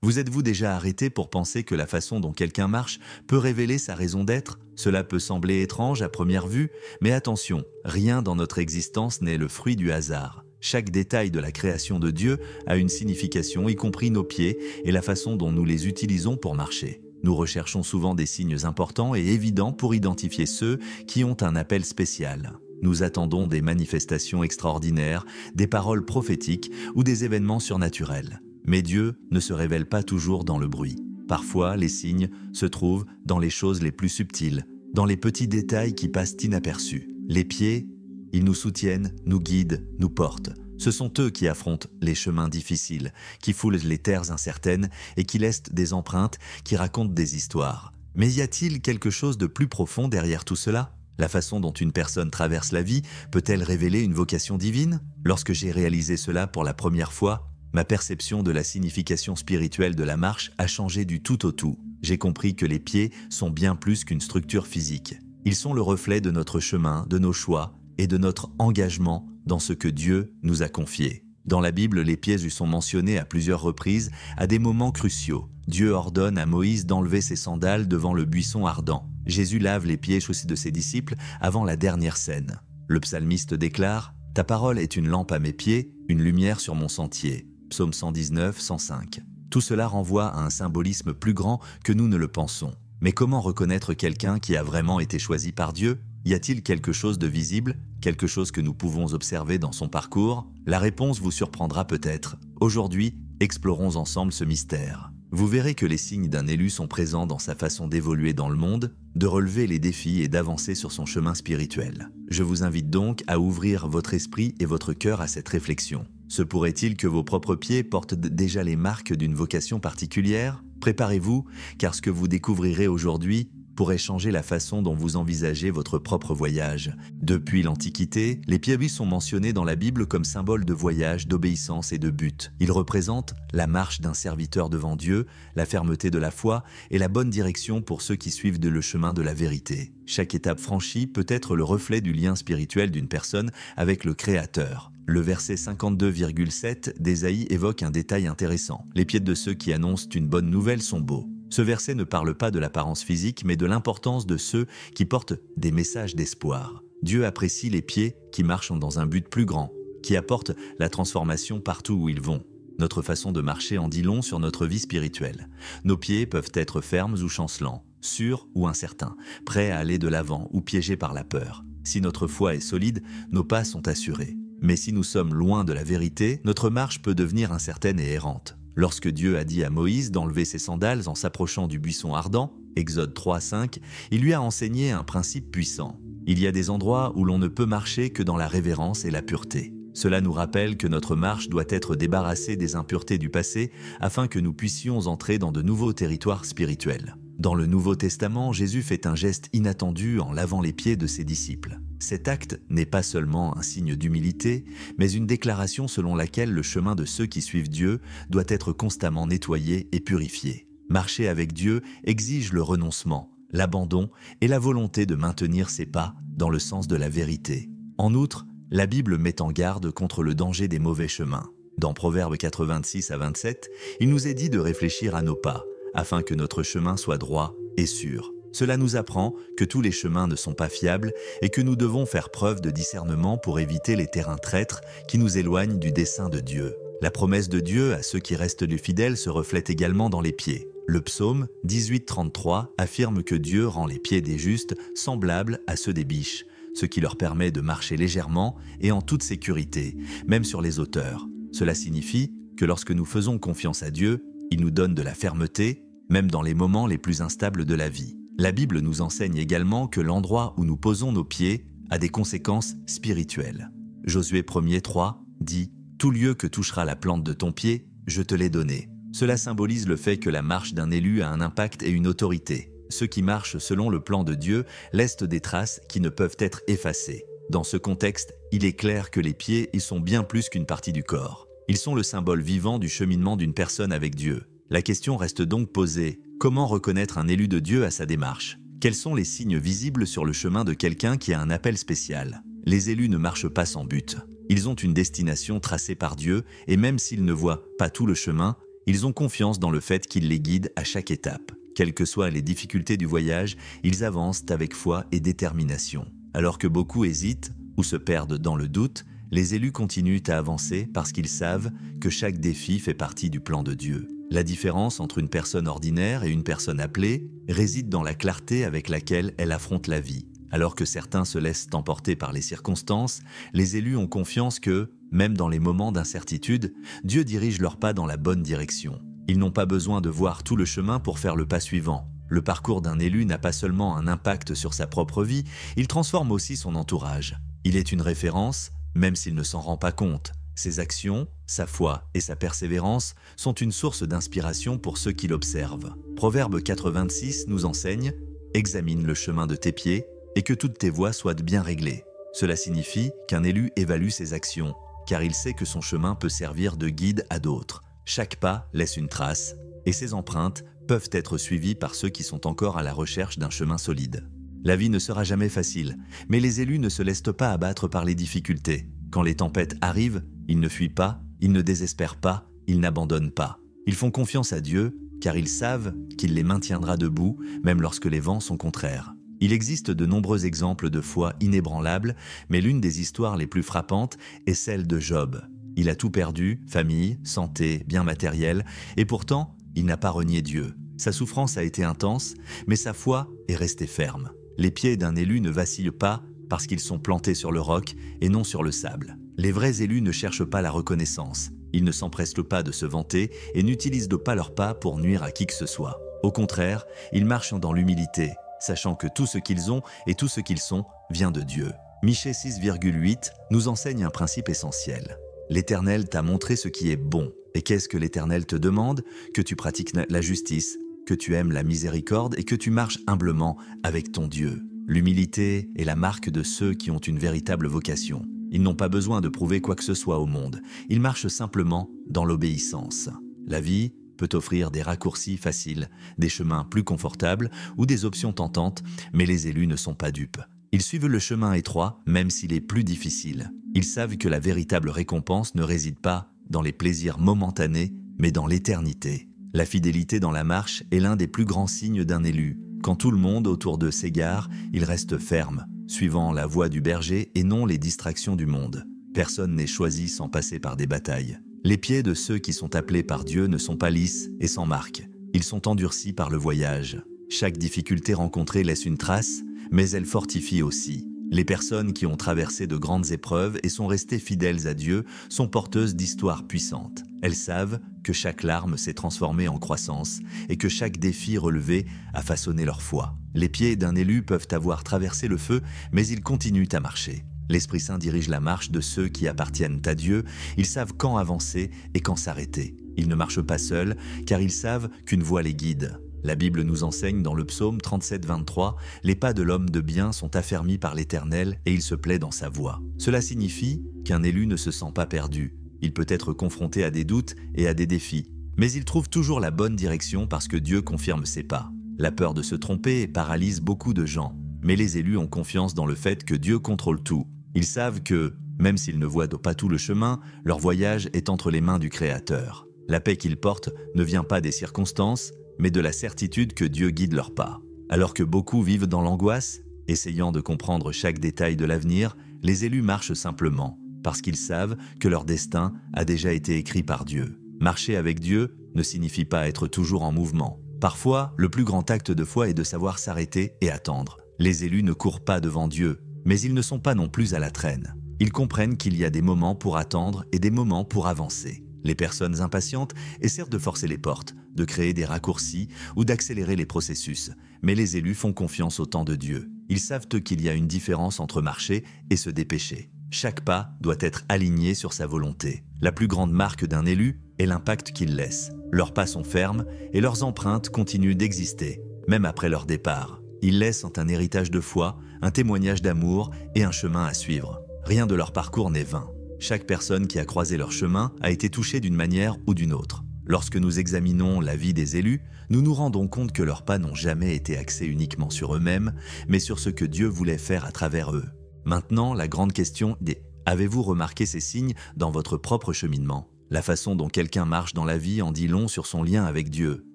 Vous êtes-vous déjà arrêté pour penser que la façon dont quelqu'un marche peut révéler sa raison d'être? Cela peut sembler étrange à première vue, mais attention, rien dans notre existence n'est le fruit du hasard. Chaque détail de la création de Dieu a une signification, y compris nos pieds et la façon dont nous les utilisons pour marcher. Nous recherchons souvent des signes importants et évidents pour identifier ceux qui ont un appel spécial. Nous attendons des manifestations extraordinaires, des paroles prophétiques ou des événements surnaturels. Mais Dieu ne se révèle pas toujours dans le bruit. Parfois, les signes se trouvent dans les choses les plus subtiles, dans les petits détails qui passent inaperçus. Les pieds, ils nous soutiennent, nous guident, nous portent. Ce sont eux qui affrontent les chemins difficiles, qui foulent les terres incertaines et qui laissent des empreintes, qui racontent des histoires. Mais y a-t-il quelque chose de plus profond derrière tout cela? La façon dont une personne traverse la vie peut-elle révéler une vocation divine? Lorsque j'ai réalisé cela pour la première fois, ma perception de la signification spirituelle de la marche a changé du tout au tout. J'ai compris que les pieds sont bien plus qu'une structure physique. Ils sont le reflet de notre chemin, de nos choix et de notre engagement dans ce que Dieu nous a confié. Dans la Bible, les pieds y sont mentionnés à plusieurs reprises, à des moments cruciaux. Dieu ordonne à Moïse d'enlever ses sandales devant le buisson ardent. Jésus lave les pieds de ses disciples avant la dernière scène. Le psalmiste déclare « Ta parole est une lampe à mes pieds, une lumière sur mon sentier ». Psaume 119, 105. Tout cela renvoie à un symbolisme plus grand que nous ne le pensons. Mais comment reconnaître quelqu'un qui a vraiment été choisi par Dieu? Y a-t-il quelque chose de visible, quelque chose que nous pouvons observer dans son parcours? La réponse vous surprendra peut-être. Aujourd'hui, explorons ensemble ce mystère. Vous verrez que les signes d'un élu sont présents dans sa façon d'évoluer dans le monde, de relever les défis et d'avancer sur son chemin spirituel. Je vous invite donc à ouvrir votre esprit et votre cœur à cette réflexion. Se pourrait-il que vos propres pieds portent déjà les marques d'une vocation particulière? Préparez-vous, car ce que vous découvrirez aujourd'hui pourrait changer la façon dont vous envisagez votre propre voyage. Depuis l'Antiquité, les pieds sont mentionnés dans la Bible comme symbole de voyage, d'obéissance et de but. Ils représentent la marche d'un serviteur devant Dieu, la fermeté de la foi et la bonne direction pour ceux qui suivent le chemin de la vérité. Chaque étape franchie peut être le reflet du lien spirituel d'une personne avec le Créateur. Le verset 52,7 d'Ésaïe évoque un détail intéressant. Les pieds de ceux qui annoncent une bonne nouvelle sont beaux. Ce verset ne parle pas de l'apparence physique, mais de l'importance de ceux qui portent des messages d'espoir. Dieu apprécie les pieds qui marchent dans un but plus grand, qui apportent la transformation partout où ils vont. Notre façon de marcher en dit long sur notre vie spirituelle. Nos pieds peuvent être fermes ou chancelants, sûrs ou incertains, prêts à aller de l'avant ou piégés par la peur. Si notre foi est solide, nos pas sont assurés. Mais si nous sommes loin de la vérité, notre marche peut devenir incertaine et errante. Lorsque Dieu a dit à Moïse d'enlever ses sandales en s'approchant du buisson ardent, Exode 3:5, il lui a enseigné un principe puissant. Il y a des endroits où l'on ne peut marcher que dans la révérence et la pureté. Cela nous rappelle que notre marche doit être débarrassée des impuretés du passé afin que nous puissions entrer dans de nouveaux territoires spirituels. Dans le Nouveau Testament, Jésus fait un geste inattendu en lavant les pieds de ses disciples. Cet acte n'est pas seulement un signe d'humilité, mais une déclaration selon laquelle le chemin de ceux qui suivent Dieu doit être constamment nettoyé et purifié. Marcher avec Dieu exige le renoncement, l'abandon et la volonté de maintenir ses pas dans le sens de la vérité. En outre, la Bible met en garde contre le danger des mauvais chemins. Dans Proverbes 86 à 27, il nous est dit de réfléchir à nos pas, afin que notre chemin soit droit et sûr. Cela nous apprend que tous les chemins ne sont pas fiables et que nous devons faire preuve de discernement pour éviter les terrains traîtres qui nous éloignent du dessein de Dieu. La promesse de Dieu à ceux qui restent fidèles se reflète également dans les pieds. Le psaume 18:33 affirme que Dieu rend les pieds des justes semblables à ceux des biches, ce qui leur permet de marcher légèrement et en toute sécurité, même sur les hauteurs. Cela signifie que lorsque nous faisons confiance à Dieu, il nous donne de la fermeté, même dans les moments les plus instables de la vie. La Bible nous enseigne également que l'endroit où nous posons nos pieds a des conséquences spirituelles. Josué 1:3 dit « Tout lieu que touchera la plante de ton pied, je te l'ai donné ». Cela symbolise le fait que la marche d'un élu a un impact et une autorité. Ceux qui marchent selon le plan de Dieu laissent des traces qui ne peuvent être effacées. Dans ce contexte, il est clair que les pieds y sont bien plus qu'une partie du corps. Ils sont le symbole vivant du cheminement d'une personne avec Dieu. La question reste donc posée. Comment reconnaître un élu de Dieu à sa démarche? Quels sont les signes visibles sur le chemin de quelqu'un qui a un appel spécial? Les élus ne marchent pas sans but. Ils ont une destination tracée par Dieu et même s'ils ne voient pas tout le chemin, Ils ont confiance dans le fait qu'il les guide à chaque étape. Quelles que soient les difficultés du voyage, ils avancent avec foi et détermination. Alors que beaucoup hésitent ou se perdent dans le doute, les élus continuent à avancer parce qu'ils savent que chaque défi fait partie du plan de Dieu. La différence entre une personne ordinaire et une personne appelée réside dans la clarté avec laquelle elle affronte la vie. Alors que certains se laissent emporter par les circonstances, les élus ont confiance que, même dans les moments d'incertitude, Dieu dirige leurs pas dans la bonne direction. Ils n'ont pas besoin de voir tout le chemin pour faire le pas suivant. Le parcours d'un élu n'a pas seulement un impact sur sa propre vie, il transforme aussi son entourage. Il est une référence, même s'il ne s'en rend pas compte. Ses actions, sa foi et sa persévérance sont une source d'inspiration pour ceux qui l'observent. Proverbe 4,26 nous enseigne « Examine le chemin de tes pieds et que toutes tes voies soient bien réglées ». Cela signifie qu'un élu évalue ses actions, car il sait que son chemin peut servir de guide à d'autres. Chaque pas laisse une trace, et ces empreintes peuvent être suivies par ceux qui sont encore à la recherche d'un chemin solide. La vie ne sera jamais facile, mais les élus ne se laissent pas abattre par les difficultés. Quand les tempêtes arrivent, ils ne fuient pas, ils ne désespèrent pas, ils n'abandonnent pas. Ils font confiance à Dieu, car ils savent qu'il les maintiendra debout, même lorsque les vents sont contraires. Il existe de nombreux exemples de foi inébranlables, mais l'une des histoires les plus frappantes est celle de Job. Il a tout perdu, famille, santé, biens matériels, et pourtant, il n'a pas renié Dieu. Sa souffrance a été intense, mais sa foi est restée ferme. Les pieds d'un élu ne vacillent pas parce qu'ils sont plantés sur le roc et non sur le sable. Les vrais élus ne cherchent pas la reconnaissance. Ils ne s'empressent pas de se vanter et n'utilisent pas leurs pas pour nuire à qui que ce soit. Au contraire, ils marchent dans l'humilité, sachant que tout ce qu'ils ont et tout ce qu'ils sont vient de Dieu. Michée 6,8 nous enseigne un principe essentiel. L'Éternel t'a montré ce qui est bon. Et qu'est-ce que l'Éternel te demande? Que tu pratiques la justice, que tu aimes la miséricorde et que tu marches humblement avec ton Dieu. L'humilité est la marque de ceux qui ont une véritable vocation. Ils n'ont pas besoin de prouver quoi que ce soit au monde. Ils marchent simplement dans l'obéissance. La vie peut offrir des raccourcis faciles, des chemins plus confortables ou des options tentantes, mais les élus ne sont pas dupes. Ils suivent le chemin étroit, même s'il est plus difficile. Ils savent que la véritable récompense ne réside pas dans les plaisirs momentanés, mais dans l'éternité. La fidélité dans la marche est l'un des plus grands signes d'un élu. Quand tout le monde autour d'eux s'égare, ils restent fermes, suivant la voie du berger et non les distractions du monde. Personne n'est choisi sans passer par des batailles. Les pieds de ceux qui sont appelés par Dieu ne sont pas lisses et sans marque. Ils sont endurcis par le voyage. Chaque difficulté rencontrée laisse une trace, mais elle fortifie aussi. Les personnes qui ont traversé de grandes épreuves et sont restées fidèles à Dieu sont porteuses d'histoires puissantes. Elles savent que chaque larme s'est transformée en croissance et que chaque défi relevé a façonné leur foi. Les pieds d'un élu peuvent avoir traversé le feu, mais ils continuent à marcher. L'Esprit Saint dirige la marche de ceux qui appartiennent à Dieu. Ils savent quand avancer et quand s'arrêter. Ils ne marchent pas seuls, car ils savent qu'une voie les guide. La Bible nous enseigne dans le psaume 37, 23, « Les pas de l'homme de bien sont affermis par l'Éternel et il se plaît dans sa voie ». Cela signifie qu'un élu ne se sent pas perdu. Il peut être confronté à des doutes et à des défis, mais il trouve toujours la bonne direction parce que Dieu confirme ses pas. La peur de se tromper paralyse beaucoup de gens, mais les élus ont confiance dans le fait que Dieu contrôle tout. Ils savent que, même s'ils ne voient pas tout le chemin, leur voyage est entre les mains du Créateur. La paix qu'ils portent ne vient pas des circonstances, mais de la certitude que Dieu guide leurs pas. Alors que beaucoup vivent dans l'angoisse, essayant de comprendre chaque détail de l'avenir, les élus marchent simplement, parce qu'ils savent que leur destin a déjà été écrit par Dieu. Marcher avec Dieu ne signifie pas être toujours en mouvement. Parfois, le plus grand acte de foi est de savoir s'arrêter et attendre. Les élus ne courent pas devant Dieu, mais ils ne sont pas non plus à la traîne. Ils comprennent qu'il y a des moments pour attendre et des moments pour avancer. Les personnes impatientes essaient de forcer les portes, de créer des raccourcis ou d'accélérer les processus, mais les élus font confiance au temps de Dieu. Ils savent qu'il y a une différence entre marcher et se dépêcher. Chaque pas doit être aligné sur sa volonté. La plus grande marque d'un élu est l'impact qu'il laisse. Leurs pas sont fermes et leurs empreintes continuent d'exister, même après leur départ. Ils laissent un héritage de foi, un témoignage d'amour et un chemin à suivre. Rien de leur parcours n'est vain. Chaque personne qui a croisé leur chemin a été touchée d'une manière ou d'une autre. Lorsque nous examinons la vie des élus, nous nous rendons compte que leurs pas n'ont jamais été axés uniquement sur eux-mêmes, mais sur ce que Dieu voulait faire à travers eux. Maintenant, la grande question est: avez-vous remarqué ces signes dans votre propre cheminement? La façon dont quelqu'un marche dans la vie en dit long sur son lien avec Dieu.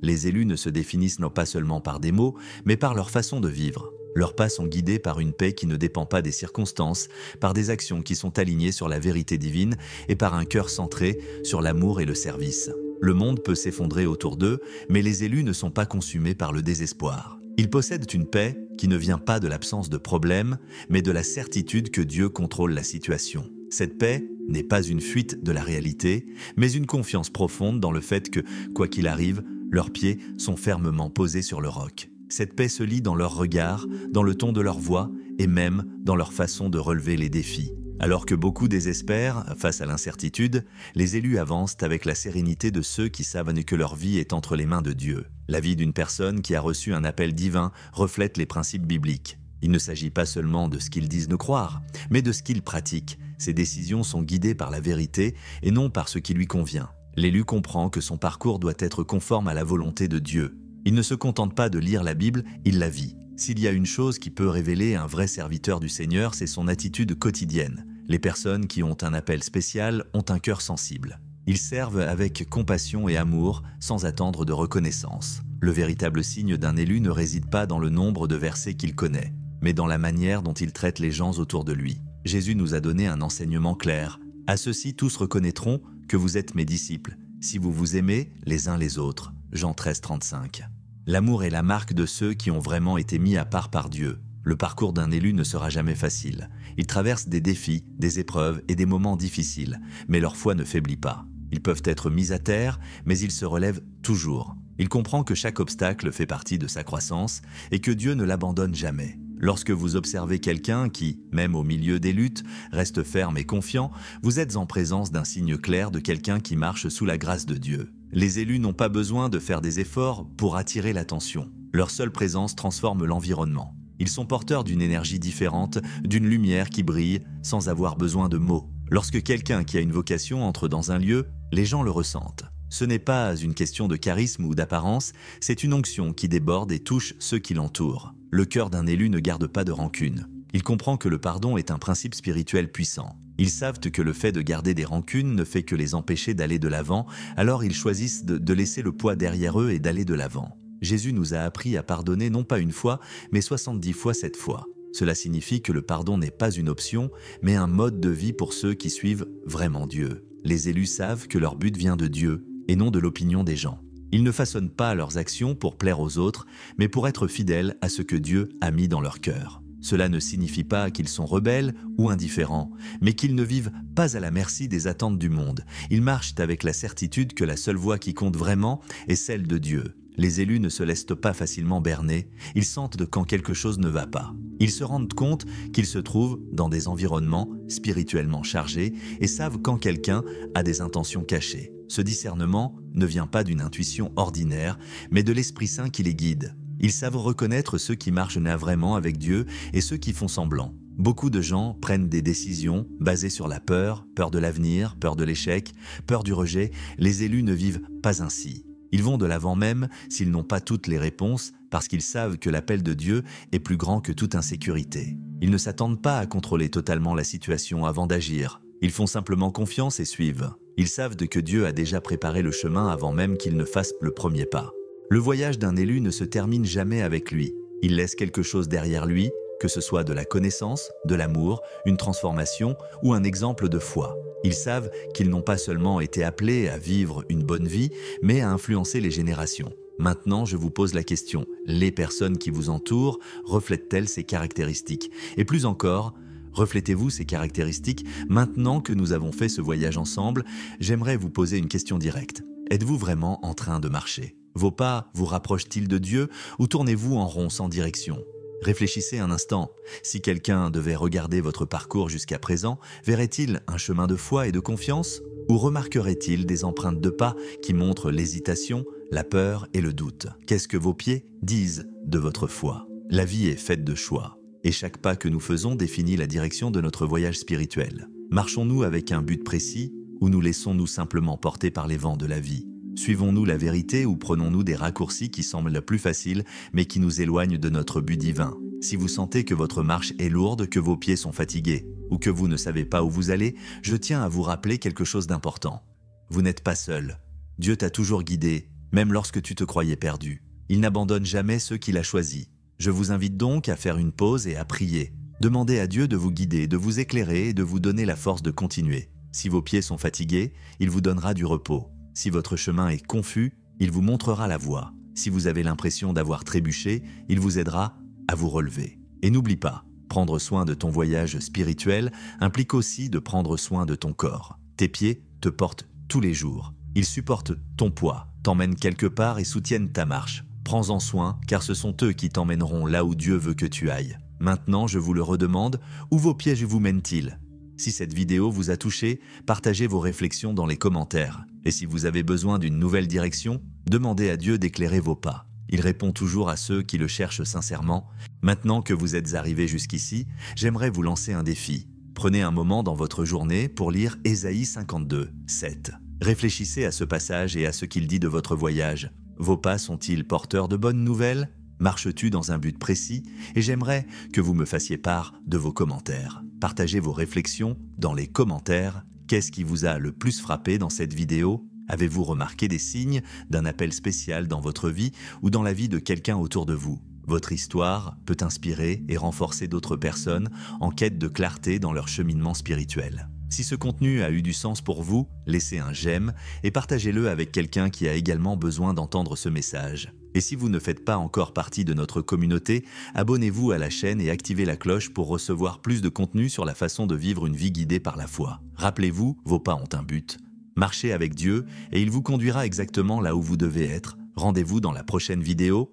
Les élus ne se définissent non pas seulement par des mots, mais par leur façon de vivre. Leurs pas sont guidés par une paix qui ne dépend pas des circonstances, par des actions qui sont alignées sur la vérité divine et par un cœur centré sur l'amour et le service. Le monde peut s'effondrer autour d'eux, mais les élus ne sont pas consumés par le désespoir. Ils possèdent une paix qui ne vient pas de l'absence de problèmes, mais de la certitude que Dieu contrôle la situation. Cette paix n'est pas une fuite de la réalité, mais une confiance profonde dans le fait que, quoi qu'il arrive, leurs pieds sont fermement posés sur le roc. Cette paix se lit dans leur regard, dans le ton de leur voix et même dans leur façon de relever les défis. Alors que beaucoup désespèrent face à l'incertitude, les élus avancent avec la sérénité de ceux qui savent que leur vie est entre les mains de Dieu. La vie d'une personne qui a reçu un appel divin reflète les principes bibliques. Il ne s'agit pas seulement de ce qu'ils disent de croire, mais de ce qu'ils pratiquent. Ses décisions sont guidées par la vérité et non par ce qui lui convient. L'élu comprend que son parcours doit être conforme à la volonté de Dieu. Il ne se contente pas de lire la Bible, il la vit. S'il y a une chose qui peut révéler un vrai serviteur du Seigneur, c'est son attitude quotidienne. Les personnes qui ont un appel spécial ont un cœur sensible. Ils servent avec compassion et amour, sans attendre de reconnaissance. Le véritable signe d'un élu ne réside pas dans le nombre de versets qu'il connaît, mais dans la manière dont il traite les gens autour de lui. Jésus nous a donné un enseignement clair. « À ceux-ci tous reconnaîtront que vous êtes mes disciples, si vous vous aimez les uns les autres. » Jean 13, 35. L'amour est la marque de ceux qui ont vraiment été mis à part par Dieu. Le parcours d'un élu ne sera jamais facile. Ils traversent des défis, des épreuves et des moments difficiles, mais leur foi ne faiblit pas. Ils peuvent être mis à terre, mais ils se relèvent toujours. Il comprend que chaque obstacle fait partie de sa croissance et que Dieu ne l'abandonne jamais. Lorsque vous observez quelqu'un qui, même au milieu des luttes, reste ferme et confiant, vous êtes en présence d'un signe clair de quelqu'un qui marche sous la grâce de Dieu. Les élus n'ont pas besoin de faire des efforts pour attirer l'attention. Leur seule présence transforme l'environnement. Ils sont porteurs d'une énergie différente, d'une lumière qui brille sans avoir besoin de mots. Lorsque quelqu'un qui a une vocation entre dans un lieu, les gens le ressentent. Ce n'est pas une question de charisme ou d'apparence, c'est une onction qui déborde et touche ceux qui l'entourent. Le cœur d'un élu ne garde pas de rancune. Il comprend que le pardon est un principe spirituel puissant. Ils savent que le fait de garder des rancunes ne fait que les empêcher d'aller de l'avant, alors ils choisissent de laisser le poids derrière eux et d'aller de l'avant. Jésus nous a appris à pardonner non pas une fois, mais 70 fois 7 fois. Cela signifie que le pardon n'est pas une option, mais un mode de vie pour ceux qui suivent vraiment Dieu. Les élus savent que leur but vient de Dieu et non de l'opinion des gens. Ils ne façonnent pas leurs actions pour plaire aux autres, mais pour être fidèles à ce que Dieu a mis dans leur cœur. Cela ne signifie pas qu'ils sont rebelles ou indifférents, mais qu'ils ne vivent pas à la merci des attentes du monde. Ils marchent avec la certitude que la seule voie qui compte vraiment est celle de Dieu. Les élus ne se laissent pas facilement berner, ils sentent quand quelque chose ne va pas. Ils se rendent compte qu'ils se trouvent dans des environnements spirituellement chargés et savent quand quelqu'un a des intentions cachées. Ce discernement ne vient pas d'une intuition ordinaire, mais de l'Esprit Saint qui les guide. Ils savent reconnaître ceux qui marchent vraiment avec Dieu et ceux qui font semblant. Beaucoup de gens prennent des décisions basées sur la peur, peur de l'avenir, peur de l'échec, peur du rejet. Les élus ne vivent pas ainsi. Ils vont de l'avant même s'ils n'ont pas toutes les réponses parce qu'ils savent que l'appel de Dieu est plus grand que toute insécurité. Ils ne s'attendent pas à contrôler totalement la situation avant d'agir. Ils font simplement confiance et suivent. Ils savent que Dieu a déjà préparé le chemin avant même qu'ils ne fassent le premier pas. Le voyage d'un élu ne se termine jamais avec lui. Il laisse quelque chose derrière lui, que ce soit de la connaissance, de l'amour, une transformation ou un exemple de foi. Ils savent qu'ils n'ont pas seulement été appelés à vivre une bonne vie, mais à influencer les générations. Maintenant, je vous pose la question, les personnes qui vous entourent reflètent-elles ces caractéristiques? Et plus encore, reflétez-vous ces caractéristiques? Maintenant que nous avons fait ce voyage ensemble, j'aimerais vous poser une question directe. Êtes-vous vraiment en train de marcher? Vos pas vous rapprochent-ils de Dieu ou tournez-vous en rond sans direction? Réfléchissez un instant. Si quelqu'un devait regarder votre parcours jusqu'à présent, verrait-il un chemin de foi et de confiance? Ou remarquerait-il des empreintes de pas qui montrent l'hésitation, la peur et le doute? Qu'est-ce que vos pieds disent de votre foi? La vie est faite de choix, et chaque pas que nous faisons définit la direction de notre voyage spirituel. Marchons-nous avec un but précis ou nous laissons-nous simplement porter par les vents de la vie? Suivons-nous la vérité ou prenons-nous des raccourcis qui semblent plus faciles mais qui nous éloignent de notre but divin? Si vous sentez que votre marche est lourde, que vos pieds sont fatigués ou que vous ne savez pas où vous allez, je tiens à vous rappeler quelque chose d'important. vous n'êtes pas seul. Dieu t'a toujours guidé, même lorsque tu te croyais perdu. Il n'abandonne jamais ceux qu'il a choisis. Je vous invite donc à faire une pause et à prier. Demandez à Dieu de vous guider, de vous éclairer et de vous donner la force de continuer. Si vos pieds sont fatigués, il vous donnera du repos. Si votre chemin est confus, il vous montrera la voie. Si vous avez l'impression d'avoir trébuché, il vous aidera à vous relever. Et n'oublie pas, prendre soin de ton voyage spirituel implique aussi de prendre soin de ton corps. Tes pieds te portent tous les jours. Ils supportent ton poids, t'emmènent quelque part et soutiennent ta marche. Prends-en soin, car ce sont eux qui t'emmèneront là où Dieu veut que tu ailles. Maintenant, je vous le redemande, où vos pièges vous mènent-ils? Si cette vidéo vous a touché, partagez vos réflexions dans les commentaires. Et si vous avez besoin d'une nouvelle direction, demandez à Dieu d'éclairer vos pas. Il répond toujours à ceux qui le cherchent sincèrement. Maintenant que vous êtes arrivés jusqu'ici, j'aimerais vous lancer un défi. Prenez un moment dans votre journée pour lire Ésaïe 52, 7. Réfléchissez à ce passage et à ce qu'il dit de votre voyage. Vos pas sont-ils porteurs de bonnes nouvelles? Marches-tu dans un but précis? Et j'aimerais que vous me fassiez part de vos commentaires. Partagez vos réflexions dans les commentaires. Qu'est-ce qui vous a le plus frappé dans cette vidéo? Avez-vous remarqué des signes d'un appel spécial dans votre vie ou dans la vie de quelqu'un autour de vous? Votre histoire peut inspirer et renforcer d'autres personnes en quête de clarté dans leur cheminement spirituel. Si ce contenu a eu du sens pour vous, laissez un j'aime et partagez-le avec quelqu'un qui a également besoin d'entendre ce message. Et si vous ne faites pas encore partie de notre communauté, abonnez-vous à la chaîne et activez la cloche pour recevoir plus de contenu sur la façon de vivre une vie guidée par la foi. Rappelez-vous, vos pas ont un but. Marchez avec Dieu et il vous conduira exactement là où vous devez être. Rendez-vous dans la prochaine vidéo.